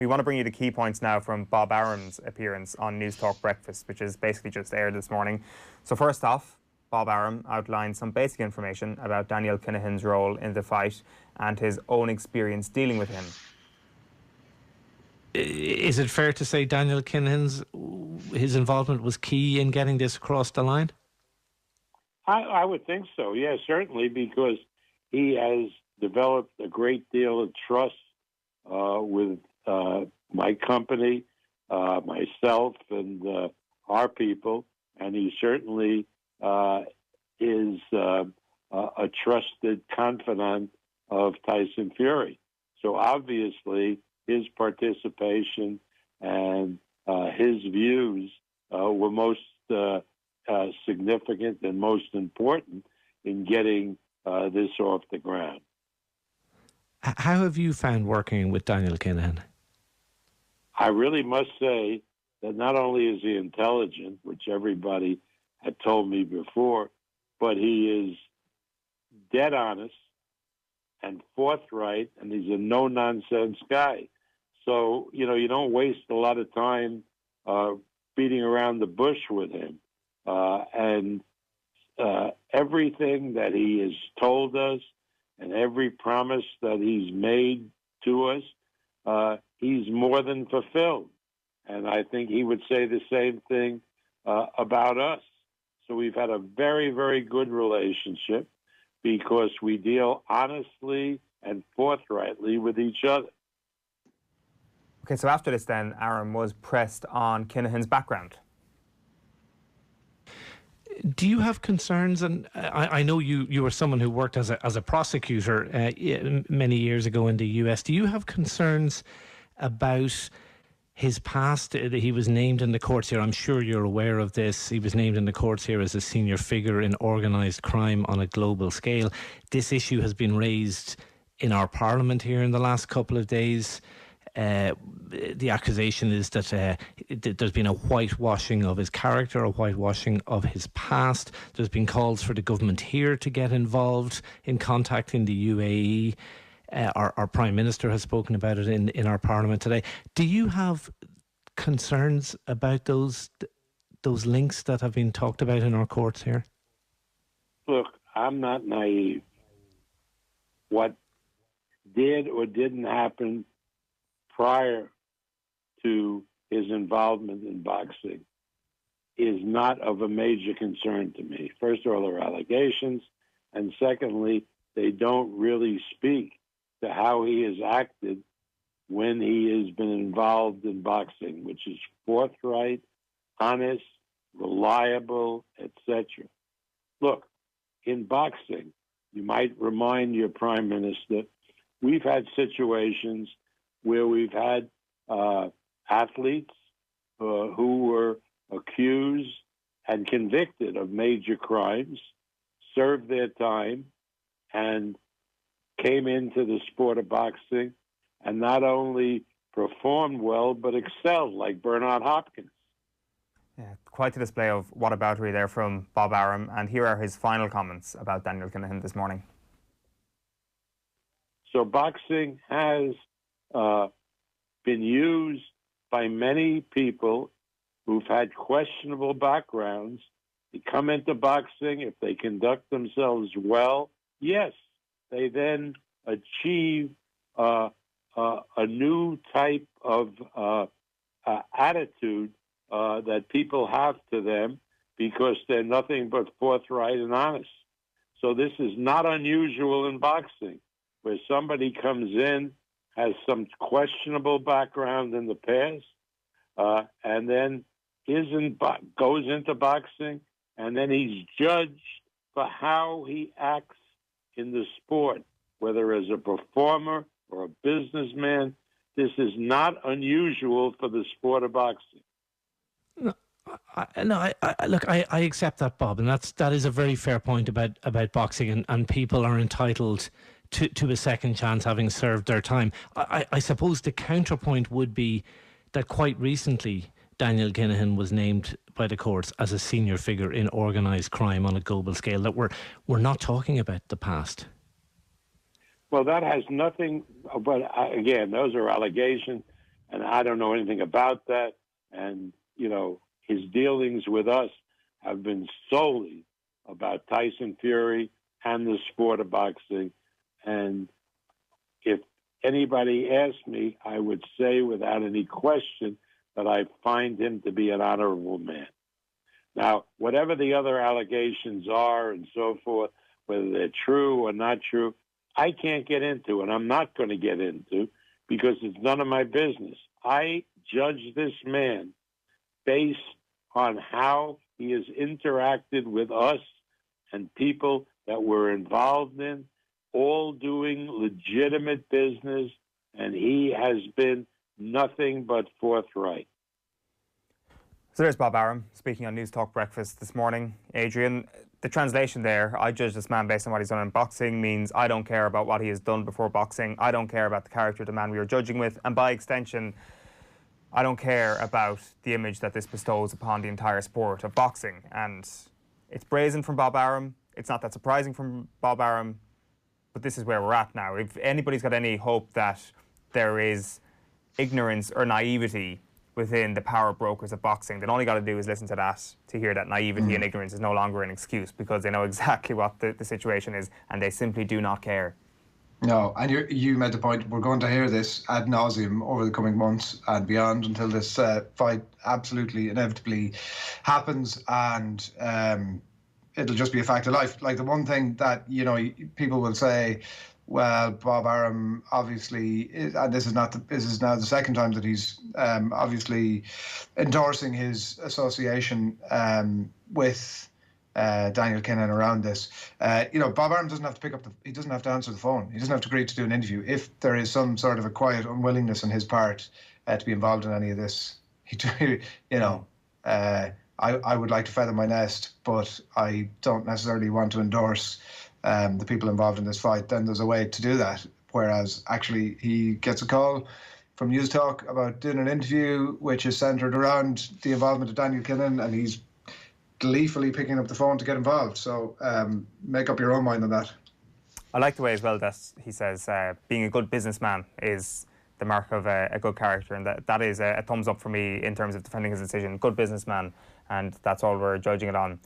We want to bring you the key points now from Bob Arum's appearance on Newstalk Breakfast, which is basically just aired this morning. So first off, Bob Arum outlined some basic information about Daniel Kinahan's role in the fight and his own experience dealing with him. Is it fair to say Daniel Kinahan's his involvement was key in getting this across the line? I would think so, yes, certainly, because he has developed a great deal of trust with my company, myself, and our people, and he certainly is a trusted confidant of Tyson Fury. So obviously, his participation and his views were most significant and most important in getting this off the ground. How have you found working with Daniel Kinahan? I really must say that not only is he intelligent, which everybody had told me before, but he is dead honest and forthright, and he's a no-nonsense guy. So, you don't waste a lot of time beating around the bush with him. And everything that he has told us and every promise that he's made to us, he's more than fulfilled. And I think he would say the same thing about us. So we've had a very, very good relationship because we deal honestly and forthrightly with each other. Okay, so after this then, Arum was pressed on Kinahan's background. Do you have concerns? And I know you were someone who worked as a prosecutor many years ago in the US. Do you have concerns about his past? He was named in the courts here. I'm sure you're aware of this. He was named in the courts here as a senior figure in organised crime on a global scale. This issue has been raised in our parliament here in the last couple of days. The accusation is that there's been a whitewashing of his character, a whitewashing of his past. There's been calls for the government here to get involved in contacting the UAE. Our Prime Minister has spoken about it in our Parliament today. Do you have concerns about those links that have been talked about in our courts here? Look, I'm not naive. What did or didn't happen prior to his involvement in boxing is not of a major concern to me. First of all, there are allegations, and secondly, they don't really speak to how he has acted when he has been involved in boxing, which is forthright, honest, reliable, etc. Look, in boxing, you might remind your Prime Minister, we've had situations where we've had athletes who were accused and convicted of major crimes, served their time, and came into the sport of boxing and not only performed well, but excelled, like Bernard Hopkins. Yeah, quite a display of whataboutery there from Bob Arum, and here are his final comments about Daniel Kinahan this morning. So boxing has been used by many people who've had questionable backgrounds. They come into boxing, if they conduct themselves well, yes, they then achieve a new type of attitude that people have to them because they're nothing but forthright and honest. So this is not unusual in boxing, where somebody comes in, has some questionable background in the past, and then goes into boxing, and then he's judged for how he acts in the sport, whether as a performer or a businessman. This is not unusual for the sport of boxing. Look, I accept that, Bob, and that is a very fair point about boxing, and people are entitled to a second chance having served their time. I suppose the counterpoint would be that quite recently Daniel Kinahan was named by the courts as a senior figure in organised crime on a global scale, that we're not talking about the past. Well, that has nothing, but again, those are allegations, and I don't know anything about that. And, you know, his dealings with us have been solely about Tyson Fury and the sport of boxing. And if anybody asked me, I would say without any question that I find him to be an honorable man. Now, whatever the other allegations are and so forth, whether they're true or not true, I can't get into, and I'm not going to get into, because it's none of my business. I judge this man based on how he has interacted with us and people that we're involved in, all doing legitimate business, and he has been nothing but forthright. So there's Bob Arum speaking on Newstalk Breakfast this morning. Adrian, the translation there, I judge this man based on what he's done in boxing, means I don't care about what he has done before boxing. I don't care about the character of the man we are judging with. And by extension, I don't care about the image that this bestows upon the entire sport of boxing. And it's brazen from Bob Arum. It's not that surprising from Bob Arum. But this is where we're at now. If anybody's got any hope that there is ignorance or naivety within the power brokers of boxing, then all you got to do is listen to that to hear that naivety and ignorance is no longer an excuse, because they know exactly what the situation is and they simply do not care. No, and you made the point. We're going to hear this ad nauseum over the coming months and beyond until this fight absolutely inevitably happens, and it'll just be a fact of life. Like, the one thing that, you know, people will say, well, Bob Arum obviously, and this is now the second time that he's obviously endorsing his association with Daniel Kinahan around this. You know, Bob Arum doesn't have to he doesn't have to answer the phone. He doesn't have to agree to do an interview. If there is some sort of a quiet unwillingness on his part to be involved in any of this, you know, I would like to feather my nest, but I don't necessarily want to endorse the people involved in this fight. Then there's a way to do that. Whereas actually he gets a call from Newstalk about doing an interview which is centred around the involvement of Daniel Kinahan, and he's gleefully picking up the phone to get involved. So make up your own mind on that. I like the way as well that he says being a good businessman is the mark of a good character, and that is a thumbs up for me in terms of defending his decision. Good businessman, and that's all we're judging it on.